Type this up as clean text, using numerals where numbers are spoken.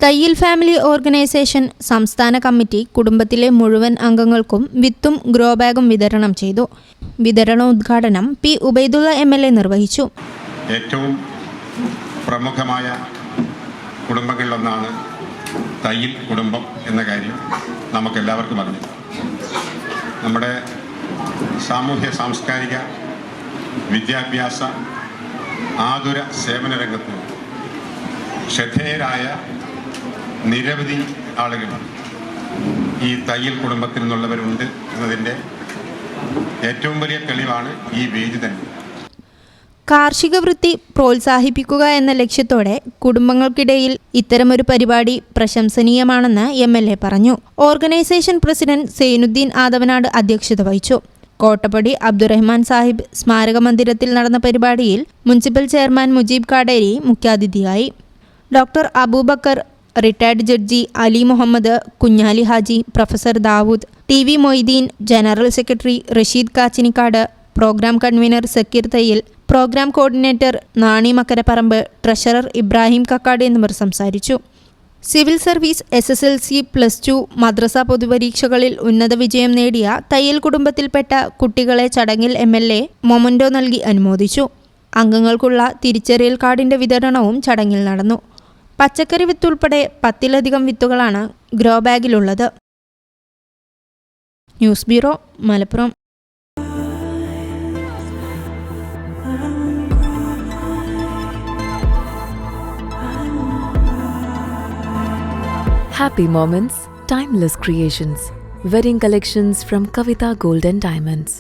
Thayyil family organisation സംസ്ഥാന committee കുടുംബത്തിലെ മുഴുവൻ അംഗങ്ങൾക്കും വിത്തും ഗ്രോ ബാഗും വിതരണം ചെയ്തു. വിതരണോദ്ഘാടനം പി ഉബൈദുള്ള MLA നിർവഹിച്ചു. ഏറ്റവും പ്രമുഖമായ കുടുംബങ്ങളിലൊന്നാണ് തയ്യിൽ കുടുംബം എന്ന കാര്യം നമുക്കെല്ലാവർക്കും അറിയാം. നമ്മുടെ സാമൂഹ്യ സാംസ്കാരിക വിദ്യാഭ്യാസ ആതുര സേവന രംഗത്ത് ശ്രദ്ധേയരായ നിരവധി ആളുകൾ ഈ തയ്യൽ കുടുംബത്തിൽ നിന്നുള്ളവരുണ്ട് എന്നതിൻ്റെ ഏറ്റവും വലിയ തെളിവാണ് ഈ വേദി തന്നെ. കാർഷിക വൃത്തി പ്രോത്സാഹിപ്പിക്കുക എന്ന ലക്ഷ്യത്തോടെ കുടുംബങ്ങൾക്കിടയിൽ ഇത്തരമൊരു പരിപാടി പ്രശംസനീയമാണെന്ന് MLA പറഞ്ഞു. ഓർഗനൈസേഷൻ പ്രസിഡന്റ് സൈനുദ്ദീൻ ആദവനാട് അധ്യക്ഷത വഹിച്ചു. കോട്ടപ്പടി അബ്ദുറഹ്മാൻ സാഹിബ് സ്മാരക മന്ദിരത്തിൽ നടന്ന പരിപാടിയിൽ മുനിസിപ്പൽ ചെയർമാൻ മുജീബ് കാടേരി മുഖ്യാതിഥിയായി. Doctor Abubakar, retired judge Ali Muhammad, Kunhali Haji, professor Dawood, TV Moideen, general secretary Rasheed Kachinikkad, programme convener Zakir Thayyil, programme coordinator Nani Makkaraparamba, treasurer Ibrahim Kakkad എന്നിവർ സംസാരിച്ചു. സിവിൽ സർവീസ്, SSLC, +2, മദ്രസ പൊതുപരീക്ഷകളിൽ ഉന്നത വിജയം നേടിയ തയ്യൽ കുടുംബത്തിൽപ്പെട്ട കുട്ടികളെ ചടങ്ങിൽ MLA മൊമന്റോ നൽകി അനുമോദിച്ചു. അംഗങ്ങൾക്കുള്ള തിരിച്ചറിയൽ കാർഡിന്റെ വിതരണവും ചടങ്ങിൽ നടന്നു. പച്ചക്കറി വിത്തുൾപ്പെടെ 10-ലധികം വിത്തുകളാണ് ഗ്രോ ബാഗിലുള്ളത്. News bureau, Malappuram. Happy moments, timeless creations. Wedding collections from Kavita Gold and Diamonds.